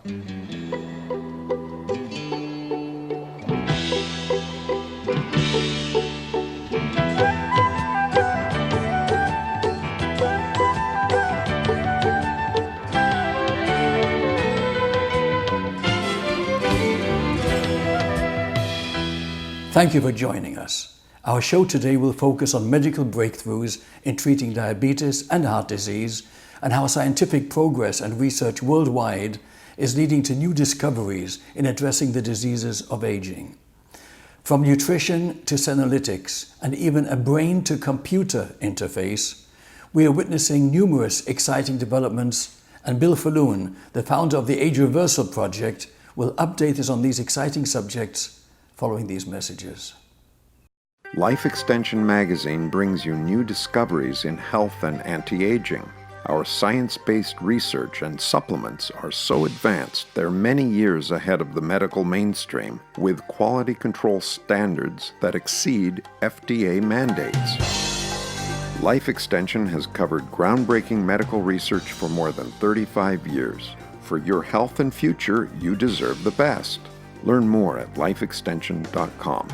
Thank you for joining us. Our show today will focus on medical breakthroughs in treating diabetes and heart disease, and how scientific progress and research worldwide is leading to new discoveries in addressing the diseases of aging. From nutrition to senolytics and even a brain-to-computer interface, we are witnessing numerous exciting developments, and Bill Faloon, the founder of the Age Reversal Project, will update us on these exciting subjects following these messages. Life Extension magazine brings you new discoveries in health and anti-aging. Our science-based research and supplements are so advanced they're many years ahead of the medical mainstream, with quality control standards that exceed FDA mandates. Life Extension has covered groundbreaking medical research for more than 35 years. For your health and future, you deserve the best. Learn more at lifeextension.com.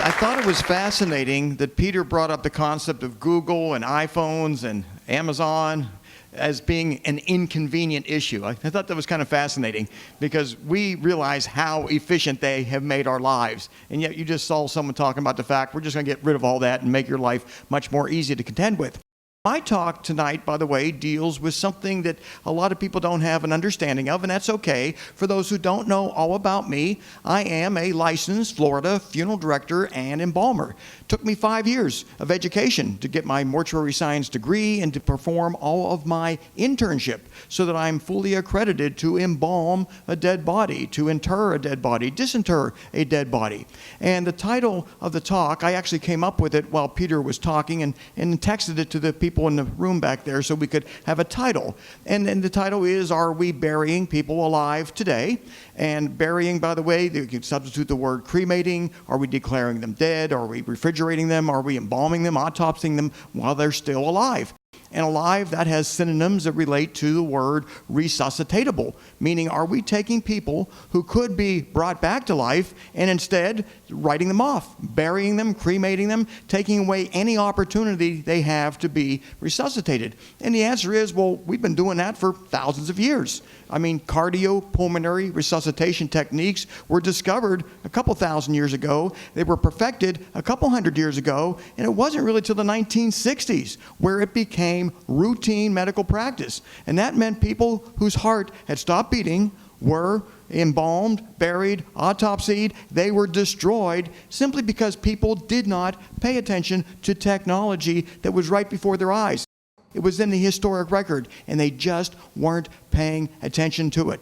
I thought it was fascinating that Peter brought up the concept of Google and iPhones and Amazon as being an inconvenient issue. I thought that was kind of fascinating because we realize how efficient they have made our lives. And yet you just saw someone talking about the fact we're just going to get rid of all that and make your life much more easy to contend with. My talk tonight, by the way, deals with something that a lot of people don't have an understanding of, and that's okay. For those who don't know all about me, I am a licensed Florida funeral director and embalmer. It took me 5 years of education to get my mortuary science degree and to perform all of my internship so that I'm fully accredited to embalm a dead body, to inter a dead body, disinter a dead body. And the title of the talk, I actually came up with it while Peter was talking and texted it to the people in the room back there so we could have a title. And the title is, Are We Burying People Alive Today? And burying, by the way, you can substitute the word cremating. Are we declaring them dead? Are we refrigerating them? Are we embalming them, autopsying them while they're still alive? And alive, that has synonyms that relate to the word resuscitatable, meaning are we taking people who could be brought back to life and instead writing them off, burying them, cremating them, taking away any opportunity they have to be resuscitated? And the answer is, well, we've been doing that for thousands of years. I mean, cardiopulmonary resuscitation techniques were discovered a couple thousand years ago. They were perfected a couple hundred years ago, and it wasn't really till the 1960s where it became routine medical practice. And that meant people whose heart had stopped beating were embalmed, buried, autopsied. They were destroyed simply because people did not pay attention to technology that was right before their eyes. It was in the historic record, and they just weren't paying attention to it.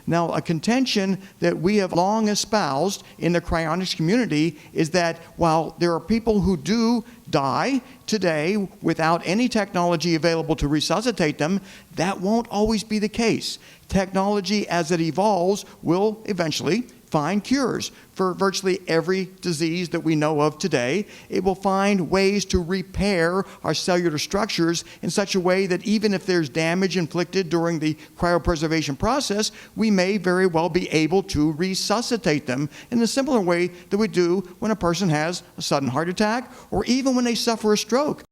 Now, a contention that we have long espoused in the cryonics community is that while there are people who do die today without any technology available to resuscitate them, that won't always be the case. Technology, as it evolves, will eventually find cures for virtually every disease that we know of today. It will find ways to repair our cellular structures in such a way that even if there's damage inflicted during the cryopreservation process, we may very well be able to resuscitate them in a similar way that we do when a person has a sudden heart attack or even when they suffer a stroke.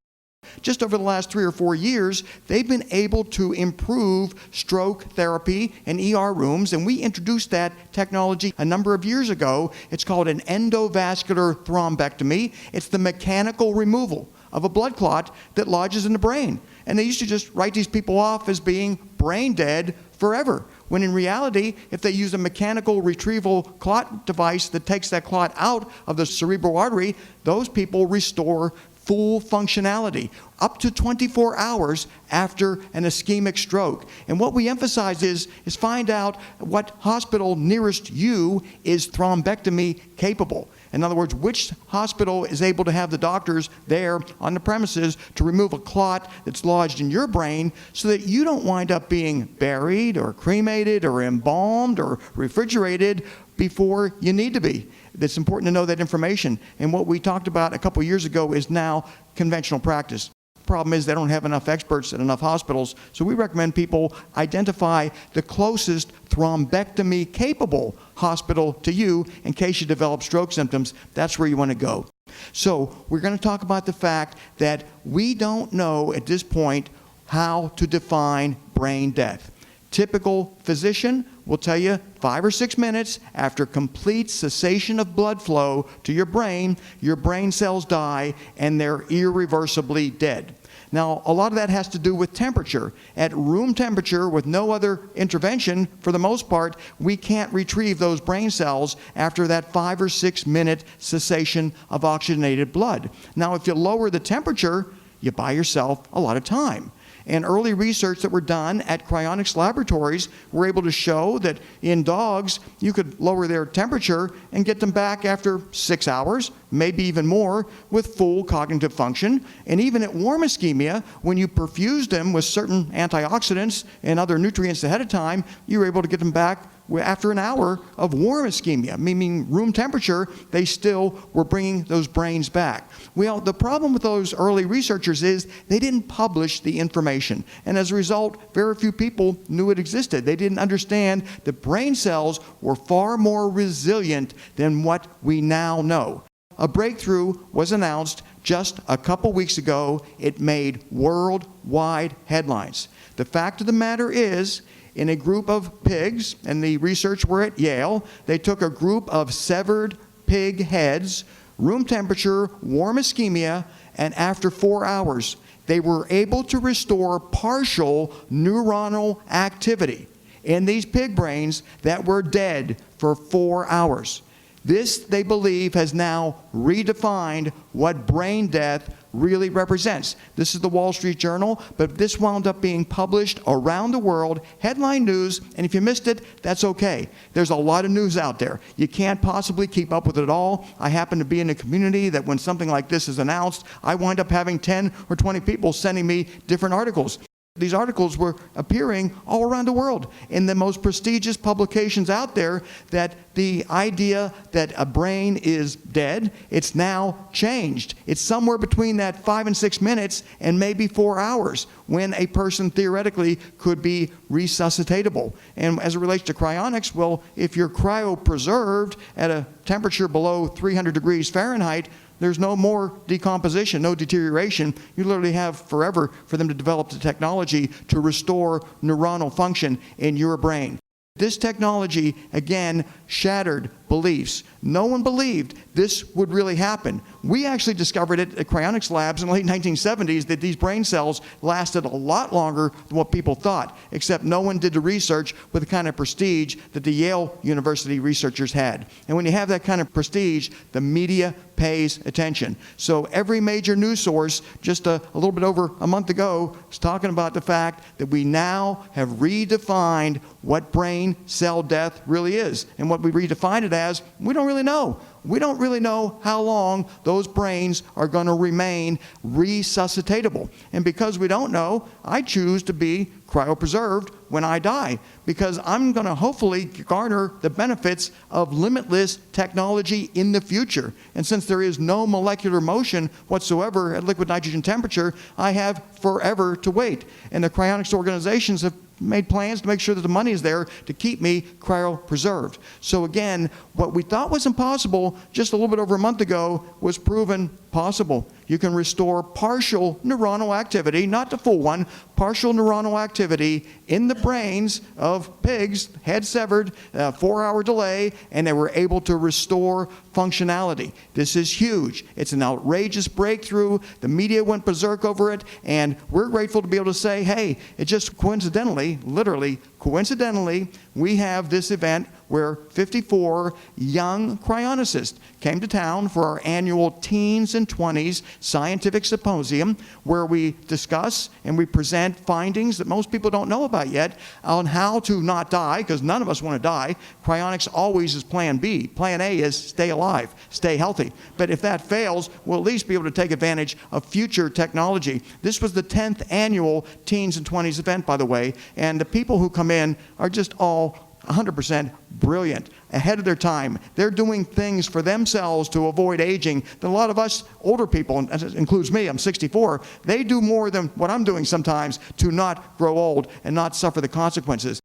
Just over the last 3 or 4 years, they've been able to improve stroke therapy in ER rooms, and we introduced that technology a number of years ago. It's called an endovascular thrombectomy. It's the mechanical removal of a blood clot that lodges in the brain. And they used to just write these people off as being brain dead forever, when in reality, if they use a mechanical retrieval clot device that takes that clot out of the cerebral artery, those people restore full functionality up to 24 hours after an ischemic stroke. And what we emphasize is find out what hospital nearest you is thrombectomy capable. In other words, which hospital is able to have the doctors there on the premises to remove a clot that's lodged in your brain so that you don't wind up being buried or cremated or embalmed or refrigerated before you need to be. It's important to know that information. And what we talked about a couple years ago is now conventional practice. Problem is they don't have enough experts at enough hospitals, so we recommend people identify the closest thrombectomy capable hospital to you in case you develop stroke symptoms. That's where you want to go. So we're going to talk about the fact that we don't know at this point how to define brain death. Typical physician will tell you 5 or 6 minutes after complete cessation of blood flow to your brain cells die and they're irreversibly dead. Now, a lot of that has to do with temperature. At room temperature, with no other intervention, for the most part, we can't retrieve those brain cells after that 5 or 6 minute cessation of oxygenated blood. Now, if you lower the temperature, you buy yourself a lot of time. And early research that were done at Cryonics laboratories were able to show that in dogs, you could lower their temperature and get them back after 6 hours, maybe even more, with full cognitive function. And even at warm ischemia, when you perfused them with certain antioxidants and other nutrients ahead of time, you were able to get them back after an hour of warm ischemia, meaning room temperature, they still were bringing those brains back. Well, the problem with those early researchers is they didn't publish the information. And as a result, very few people knew it existed. They didn't understand that brain cells were far more resilient than what we now know. A breakthrough was announced just a couple weeks ago. It made worldwide headlines. The fact of the matter is, in a group of pigs, and the research were at Yale, they took a group of severed pig heads, room temperature, warm ischemia, and after 4 hours, they were able to restore partial neuronal activity in these pig brains that were dead for 4 hours. This, they believe, has now redefined what brain death really represents. This is the Wall Street Journal, but this wound up being published around the world, headline news, and if you missed it, that's okay. There's a lot of news out there. You can't possibly keep up with it all. I happen to be in a community that when something like this is announced, I wind up having 10 or 20 people sending me different articles. These articles were appearing all around the world in the most prestigious publications out there, that the idea that a brain is dead, it's now changed. It's somewhere between that 5 and 6 minutes and maybe 4 hours when a person theoretically could be resuscitatable. And as it relates to cryonics, well, if you're cryopreserved at a temperature below 300 degrees Fahrenheit, there's no more decomposition, no deterioration. You literally have forever for them to develop the technology to restore neuronal function in your brain. This technology, again, shattered beliefs. No one believed this would really happen. We actually discovered it at Cryonics labs in the late 1970s that these brain cells lasted a lot longer than what people thought, except no one did the research with the kind of prestige that the Yale University researchers had. And when you have that kind of prestige, the media pays attention. So every major news source, just a little bit over a month ago, was talking about the fact that we now have redefined what brain cell death really is. And what we redefined it as, we don't really know. We don't really know how long those brains are going to remain resuscitatable. And because we don't know, I choose to be cryopreserved when I die, because I'm going to hopefully garner the benefits of limitless technology in the future. And since there is no molecular motion whatsoever at liquid nitrogen temperature, I have forever to wait. And the cryonics organizations have made plans to make sure that the money is there to keep me cryopreserved. So again, what we thought was impossible just a little bit over a month ago was proven possible. You can restore partial neuronal activity, not the full one, partial neuronal activity in the brains of pigs, head severed, 4-hour delay, and they were able to restore functionality. This is huge. It's an outrageous breakthrough. The media went berserk over it, and we're grateful to be able to say, hey, it just coincidentally, literally coincidentally, we have this event where 54 young cryonicists came to town for our annual Teens and 20s Scientific Symposium, where we discuss and we present findings that most people don't know about yet on how to not die, because none of us want to die. Cryonics always is plan B. Plan A is stay alive, stay healthy. But if that fails, we'll at least be able to take advantage of future technology. This was the 10th annual Teens and 20s event, by the way, and the people who come in are just all 100% brilliant, ahead of their time. They're doing things for themselves to avoid aging that a lot of us older people, and that includes me, I'm 64, they do more than what I'm doing sometimes to not grow old and not suffer the consequences.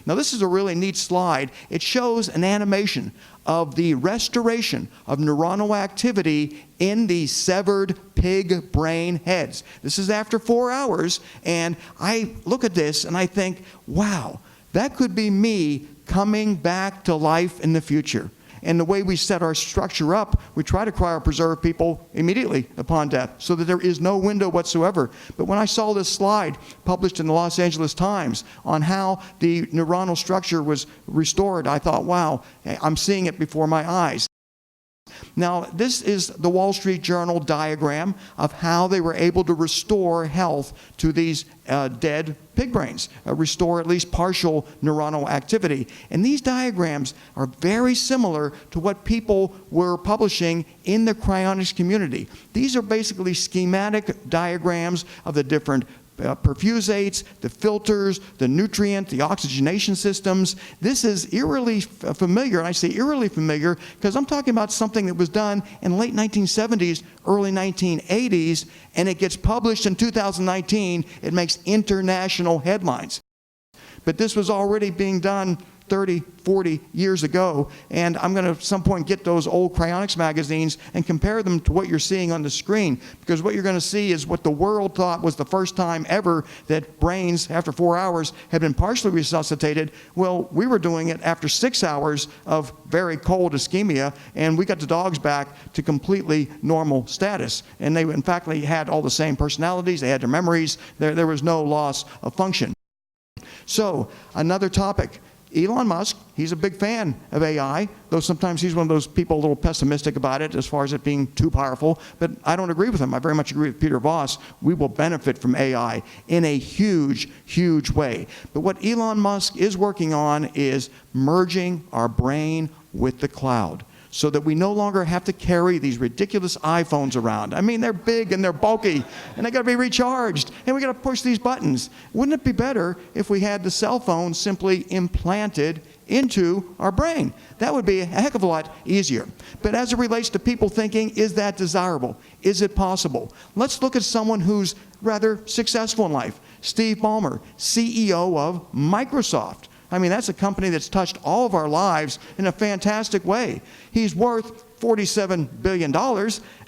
Now this is a really neat slide. It shows an animation of the restoration of neuronal activity in the severed pig brain heads. This is after 4 hours, and I look at this and I think, wow, that could be me coming back to life in the future. And the way we set our structure up, we try to cryopreserve people immediately upon death so that there is no window whatsoever. But when I saw this slide published in the Los Angeles Times on how the neuronal structure was restored, I thought, wow, I'm seeing it before my eyes. Now, this is the Wall Street Journal diagram of how they were able to restore health to these dead pig brains, restore at least partial neuronal activity. And these diagrams are very similar to what people were publishing in the cryonics community. These are basically schematic diagrams of the different perfusates, the filters, the nutrient, the oxygenation systems. This is eerily familiar, and I say eerily familiar because I'm talking about something that was done in late 1970s, early 1980s, and it gets published in 2019. It makes international headlines. But this was already being done 30, 40 years ago, and I'm going to at some point get those old cryonics magazines and compare them to what you're seeing on the screen, because what you're going to see is what the world thought was the first time ever that brains after 4 hours had been partially resuscitated. Well, we were doing it after 6 hours of very cold ischemia, and we got the dogs back to completely normal status. And they, in fact, they had all the same personalities, they had their memories, there was no loss of function. So, another topic. Elon Musk, he's a big fan of AI, though sometimes he's one of those people a little pessimistic about it as far as it being too powerful, but I don't agree with him. I very much agree with Peter Voss. We will benefit from AI in a huge, huge way. But what Elon Musk is working on is merging our brain with the cloud, so that we no longer have to carry these ridiculous iPhones around. I mean, they're big and they're bulky, and they gotta be recharged, and we gotta push these buttons. Wouldn't it be better if we had the cell phone simply implanted into our brain? That would be a heck of a lot easier. But as it relates to people thinking, is that desirable? Is it possible? Let's look at someone who's rather successful in life. Steve Ballmer, CEO of Microsoft. I mean, that's a company that's touched all of our lives in a fantastic way. He's worth $47 billion.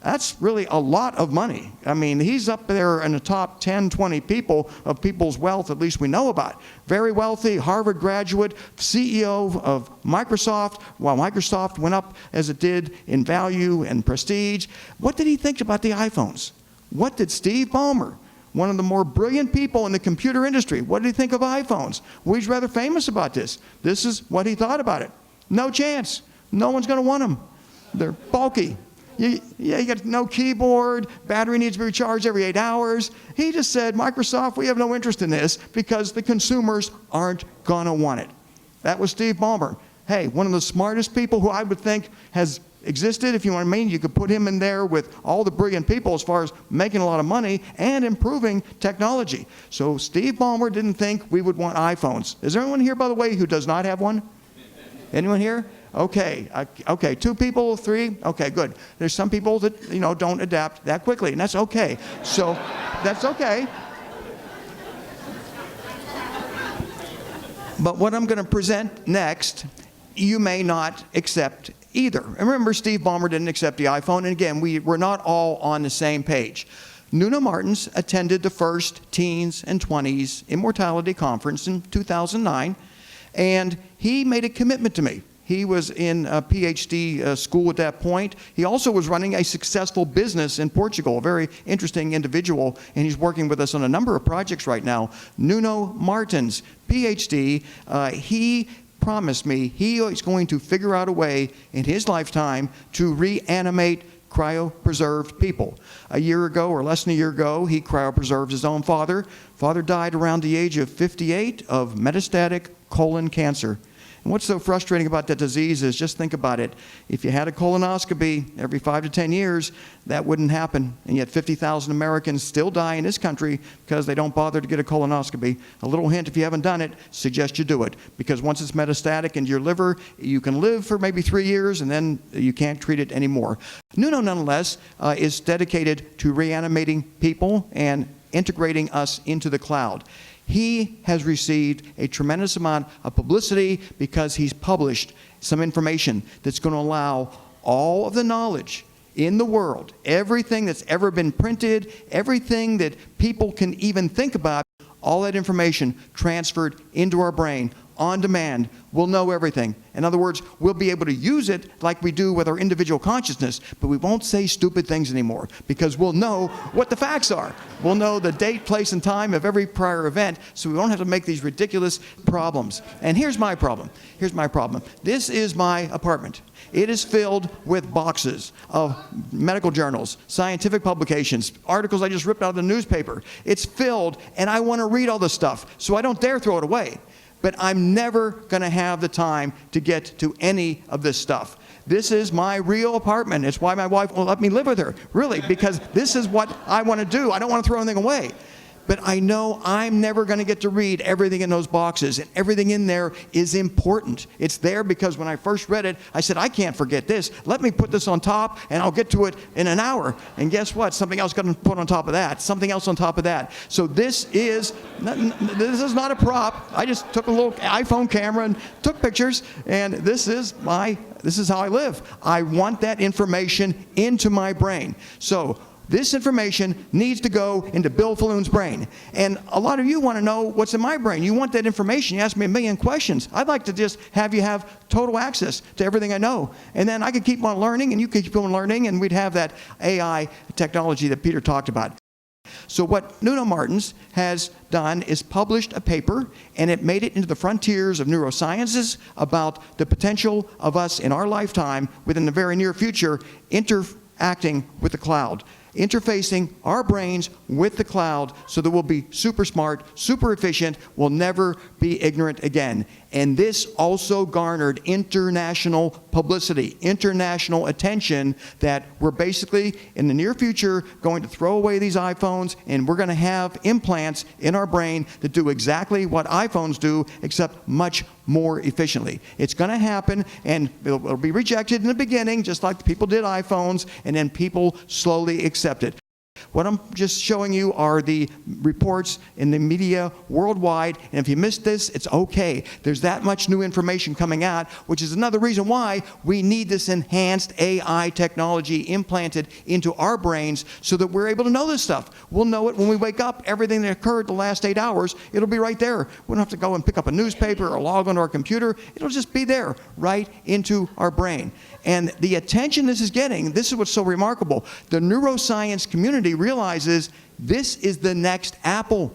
That's really a lot of money. I mean, he's up there in the top 10, 20 people of people's wealth, at least we know about. Very wealthy, Harvard graduate, CEO of Microsoft. While Microsoft went up as it did in value and prestige, what did he think about the iPhones? What did Steve Ballmer, one of the more brilliant people in the computer industry, what did he think of iPhones? Well, he's rather famous about this. This is what he thought about it. No chance. No one's going to want them. They're bulky. You got no keyboard, battery needs to be recharged every 8 hours. He just said, Microsoft, we have no interest in this because the consumers aren't going to want it. That was Steve Ballmer. Hey, one of the smartest people who I would think has existed, if you know what I mean. You could put him in there with all the brilliant people as far as making a lot of money and improving technology. So Steve Ballmer didn't think we would want iPhones. Is there anyone here, by the way, who does not have one? Anyone here? Okay, okay, 2 people, 3, okay, good. There's some people that, you know, don't adapt that quickly, and that's okay. So, that's okay. But what I'm going to present next, you may not accept either. And remember, Steve Ballmer didn't accept the iPhone, and again, we're not all on the same page. Nuno Martins attended the first Teens and 20s Immortality Conference in 2009, and he made a commitment to me. He was in a PhD school at that point. He also was running a successful business in Portugal, a very interesting individual, and he's working with us on a number of projects right now. Nuno Martins, PhD, he promised me he is going to figure out a way in his lifetime to reanimate cryopreserved people. A year ago, or less than a year ago, he cryopreserved his own father. Father died around the age of 58 of metastatic colon cancer. And what's so frustrating about that disease is, just think about it. If you had a colonoscopy every 5 to 10 years, that wouldn't happen. And yet 50,000 Americans still die in this country because they don't bother to get a colonoscopy. A little hint, if you haven't done it, suggest you do it. Because once it's metastatic into your liver, you can live for maybe 3 years and then you can't treat it anymore. Neuronal, nonetheless, is dedicated to reanimating people and integrating us into the cloud. He has received a tremendous amount of publicity because he's published some information that's going to allow all of the knowledge in the world, everything that's ever been printed, everything that people can even think about, all that information transferred into our brain on demand. We'll know everything. In other words, we'll be able to use it like we do with our individual consciousness, but we won't say stupid things anymore because we'll know what the facts are. We'll know the date, place, and time of every prior event, so we won't have to make these ridiculous problems. And here's my problem. Here's my problem. This is my apartment. It is filled with boxes of medical journals, scientific publications, articles I just ripped out of the newspaper. It's filled, and I want to read all this stuff, so I don't dare throw it away. But I'm never going to have the time to get to any of this stuff. This is my real apartment. It's why my wife won't let me live with her, really, because this is what I want to do. I don't want to throw anything away. But I know I'm never going to get to read everything in those boxes, and everything in there is important. It's there because when I first read it, I said, I can't forget this. Let me put this on top, and I'll get to it in an hour. And guess what? Something else got put on top of that. Something else on top of that. So this is not a prop. I just took a little iPhone camera and took pictures, and this is how I live. I want that information into my brain. So this information needs to go into Bill Faloon's brain. And a lot of you want to know what's in my brain. You want that information. You ask me a million questions. I'd like to just have you have total access to everything I know. And then I could keep on learning, and you could keep on learning, and we'd have that AI technology that Peter talked about. So what Nuno Martins has done is published a paper, and it made it into the frontiers of neurosciences about the potential of us in our lifetime, within the very near future, interacting with the cloud. Interfacing our brains with the cloud so that we'll be super smart, super efficient, we'll never be ignorant again. And this also garnered international publicity, international attention, that we're basically, in the near future, going to throw away these iPhones, and we're going to have implants in our brain that do exactly what iPhones do, except much more efficiently. It's going to happen, and it'll be rejected in the beginning, just like people did iPhones, and then people slowly accept it. What I'm just showing you are the reports in the media worldwide, and if you missed this, it's okay. There's that much new information coming out, which is another reason why we need this enhanced AI technology implanted into our brains so that we're able to know this stuff. We'll know it when we wake up. Everything that occurred the last 8 hours, it'll be right there. We don't have to go and pick up a newspaper or log onto our computer. It'll just be there, right into our brain. And the attention this is getting, this is what's so remarkable. The neuroscience community realizes this is the next Apple.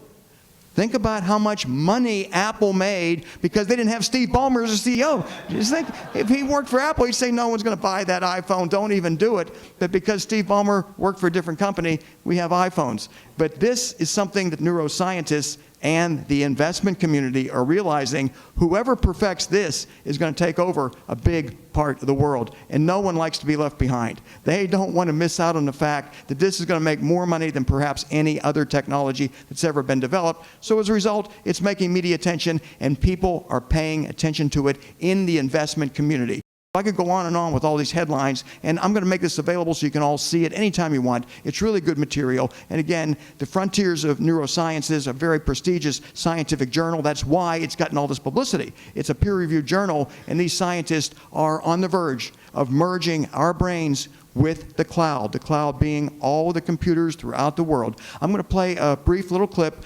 Think about how much money Apple made because they didn't have Steve Ballmer as a CEO. Just think, if he worked for Apple, he'd say no one's going to buy that iPhone, don't even do it. But because Steve Ballmer worked for a different company, we have iPhones. But this is something that neuroscientists and the investment community are realizing. Whoever perfects this is going to take over a big part of the world, and no one likes to be left behind. They don't want to miss out on the fact that this is going to make more money than perhaps any other technology that's ever been developed. So as a result, it's making media attention, and people are paying attention to it in the investment community. I could go on and on with all these headlines, and I'm going to make this available so you can all see it anytime you want. It's really good material. And again, the Frontiers of Neuroscience is a very prestigious scientific journal. That's why it's gotten all this publicity. It's a peer-reviewed journal, and these scientists are on the verge of merging our brains with the cloud being all the computers throughout the world. I'm going to play a brief little clip,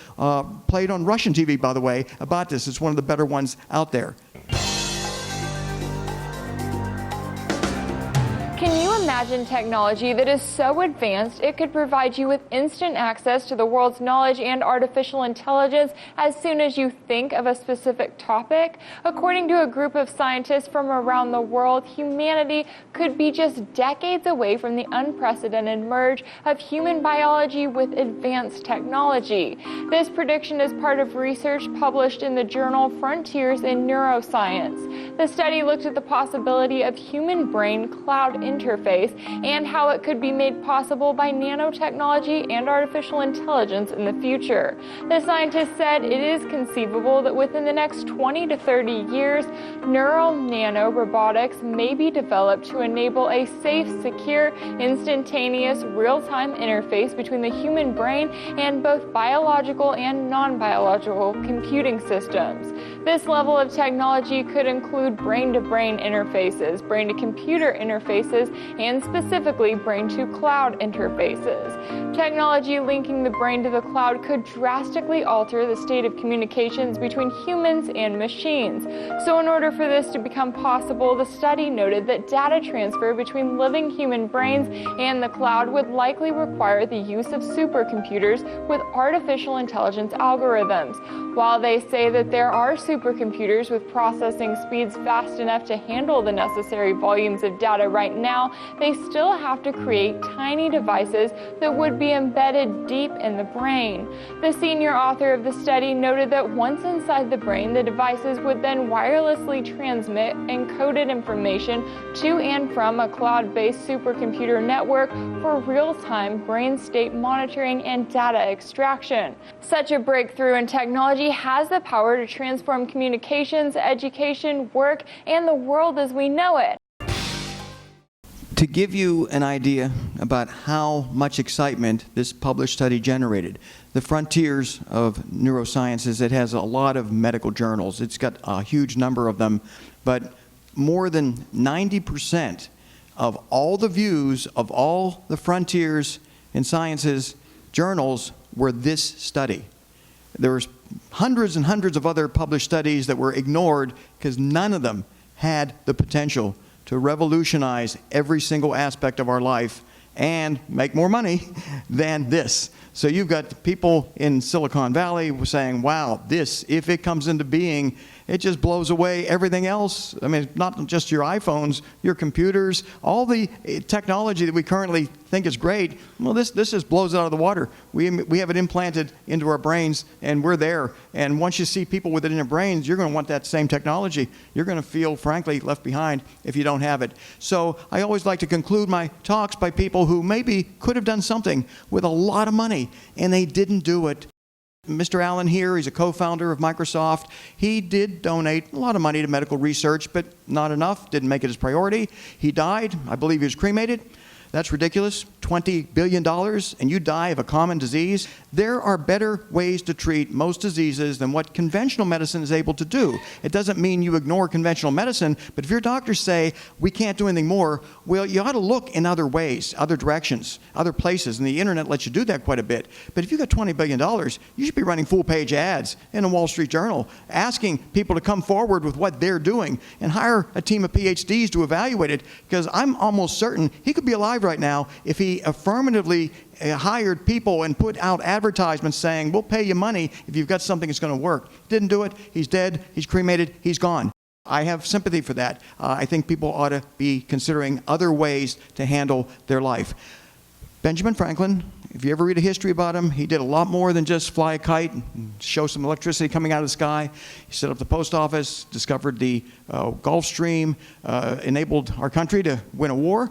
played on Russian TV, by the way, about this. It's one of the better ones out there. Can you imagine imagine technology that is so advanced it could provide you with instant access to the world's knowledge and artificial intelligence as soon as you think of a specific topic? According to a group of scientists from around the world, humanity could be just decades away from the unprecedented merge of human biology with advanced technology. This prediction is part of research published in the journal Frontiers in Neuroscience. The study looked at the possibility of human-brain cloud interface and how it could be made possible by nanotechnology and artificial intelligence in the future. The scientists said it is conceivable that within the next 20 to 30 years, neural nano robotics may be developed to enable a safe, secure, instantaneous, real-time interface between the human brain and both biological and non-biological computing systems. This level of technology could include brain-to-brain interfaces, brain-to-computer interfaces, and specifically brain-to-cloud interfaces. Technology linking the brain to the cloud could drastically alter the state of communications between humans and machines. So in order for this to become possible, the study noted that data transfer between living human brains and the cloud would likely require the use of supercomputers with artificial intelligence algorithms. While they say that there are supercomputers with processing speeds fast enough to handle the necessary volumes of data right now, they still have to create tiny devices that would be embedded deep in the brain. The senior author of the study noted that once inside the brain, the devices would then wirelessly transmit encoded information to and from a cloud-based supercomputer network for real-time brain state monitoring and data extraction. Such a breakthrough in technology has the power to transform communications, education, work, and the world as we know it. To give you an idea about how much excitement this published study generated, the Frontiers of Neurosciences, it has a lot of medical journals. It's got a huge number of them, but more than 90% of all the views of all the Frontiers in Sciences journals were this study. There was hundreds and hundreds of other published studies that were ignored because none of them had the potential to revolutionize every single aspect of our life and make more money than this. So you've got people in Silicon Valley saying, wow, this, if it comes into being, it just blows away everything else. I mean, not just your iPhones, your computers, all the technology that we currently think is great. Well, this just blows it out of the water. We have it implanted into our brains, and we're there. And once you see people with it in their brains, you're going to want that same technology. You're going to feel, frankly, left behind if you don't have it. So I always like to conclude my talks by people who maybe could have done something with a lot of money, and they didn't do it. Mr. Allen here, he's a co-founder of Microsoft. He did donate a lot of money to medical research, but not enough, didn't make it his priority. He died. I believe he was cremated. That's ridiculous. $20 billion, and you die of a common disease. There are better ways to treat most diseases than what conventional medicine is able to do. It doesn't mean you ignore conventional medicine, but if your doctors say, we can't do anything more, well, you ought to look in other ways, other directions, other places, and the internet lets you do that quite a bit. But if you've got $20 billion, you should be running full-page ads in the Wall Street Journal, asking people to come forward with what they're doing, and hire a team of PhDs to evaluate it, because I'm almost certain he could be alive right now if he affirmatively hired people and put out advertisements saying, we'll pay you money if you've got something that's going to work. Didn't do it. He's dead. He's cremated. He's gone. I have sympathy for that. I think people ought to be considering other ways to handle their life. Benjamin Franklin, if you ever read a history about him, he did a lot more than just fly a kite and show some electricity coming out of the sky. He set up the post office, discovered the Gulf Stream, enabled our country to win a war,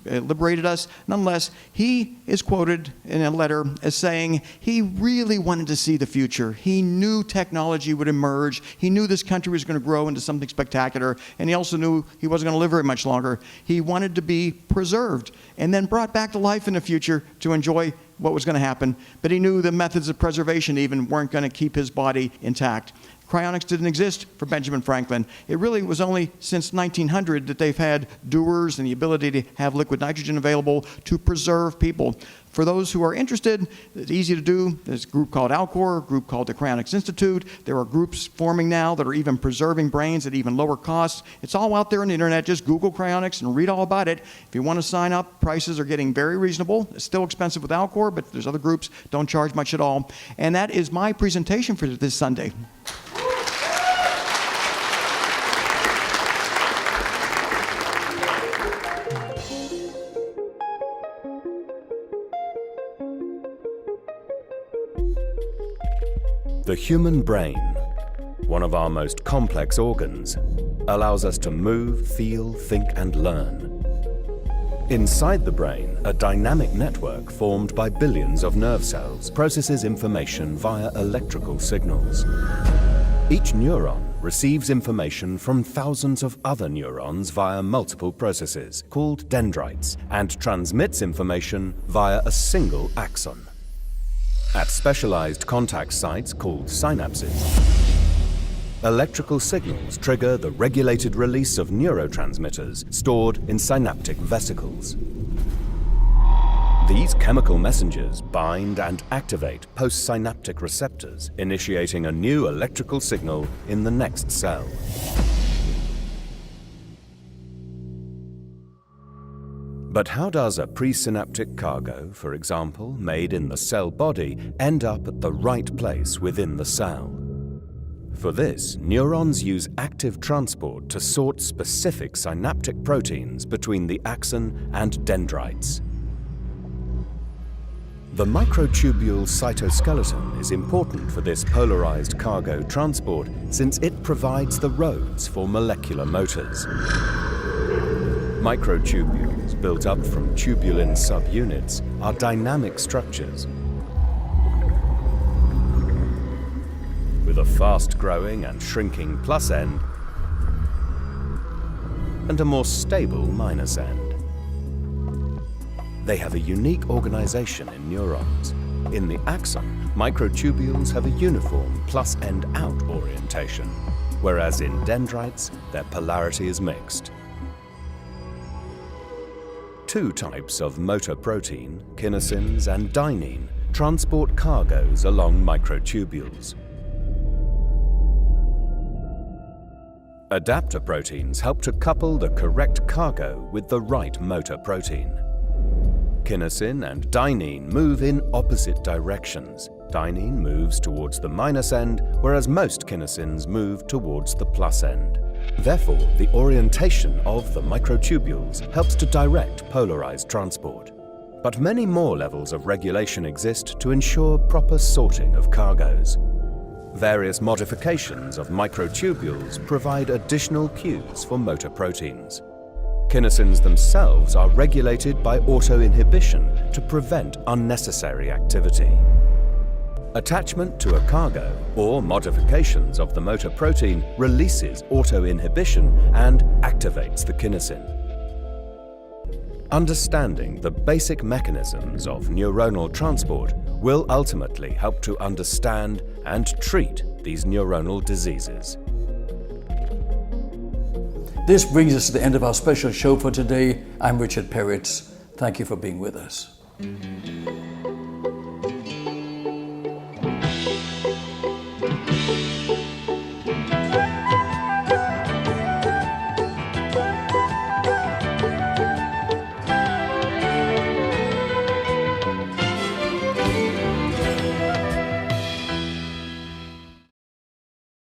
liberated us. Nonetheless, he is quoted in a letter as saying he really wanted to see the future. He knew technology would emerge. He knew this country was going to grow into something spectacular, and he also knew he wasn't going to live very much longer. He wanted to be preserved and then brought back to life in the future to enjoy what was going to happen, but he knew the methods of preservation even weren't going to keep his body intact. Cryonics didn't exist for Benjamin Franklin. It really was only since 1900 that they've had dewars and the ability to have liquid nitrogen available to preserve people. For those who are interested, it's easy to do. There's a group called Alcor, a group called the Cryonics Institute. There are groups forming now that are even preserving brains at even lower costs. It's all out there on the internet. Just Google Cryonics and read all about it. If you want to sign up, prices are getting very reasonable. It's still expensive with Alcor, but there's other groups don't charge much at all. And that is my presentation for this Sunday. The human brain, one of our most complex organs, allows us to move, feel, think, and learn. Inside the brain, a dynamic network formed by billions of nerve cells processes information via electrical signals. Each neuron receives information from thousands of other neurons via multiple processes, called dendrites, and transmits information via a single axon. At specialized contact sites called synapses, electrical signals trigger the regulated release of neurotransmitters stored in synaptic vesicles. These chemical messengers bind and activate postsynaptic receptors, initiating a new electrical signal in the next cell. But how does a presynaptic cargo, for example, made in the cell body, end up at the right place within the cell? For this, neurons use active transport to sort specific synaptic proteins between the axon and dendrites. The microtubule cytoskeleton is important for this polarized cargo transport since it provides the roads for molecular motors. Microtubules, built up from tubulin subunits, are dynamic structures with a fast-growing and shrinking plus end and a more stable minus end. They have a unique organization in neurons. In the axon, microtubules have a uniform plus-end out orientation, whereas in dendrites, their polarity is mixed. Two types of motor protein, kinesins and dynein, transport cargoes along microtubules. Adapter proteins help to couple the correct cargo with the right motor protein. Kinesin and dynein move in opposite directions. Dynein moves towards the minus end, whereas most kinesins move towards the plus end. Therefore, the orientation of the microtubules helps to direct polarized transport. But many more levels of regulation exist to ensure proper sorting of cargoes. Various modifications of microtubules provide additional cues for motor proteins. Kinesins themselves are regulated by autoinhibition to prevent unnecessary activity. Attachment to a cargo or modifications of the motor protein releases autoinhibition and activates the kinesin. Understanding the basic mechanisms of neuronal transport will ultimately help to understand and treat these neuronal diseases. This brings us to the end of our special show for today. I'm Richard Peritz. Thank you for being with us.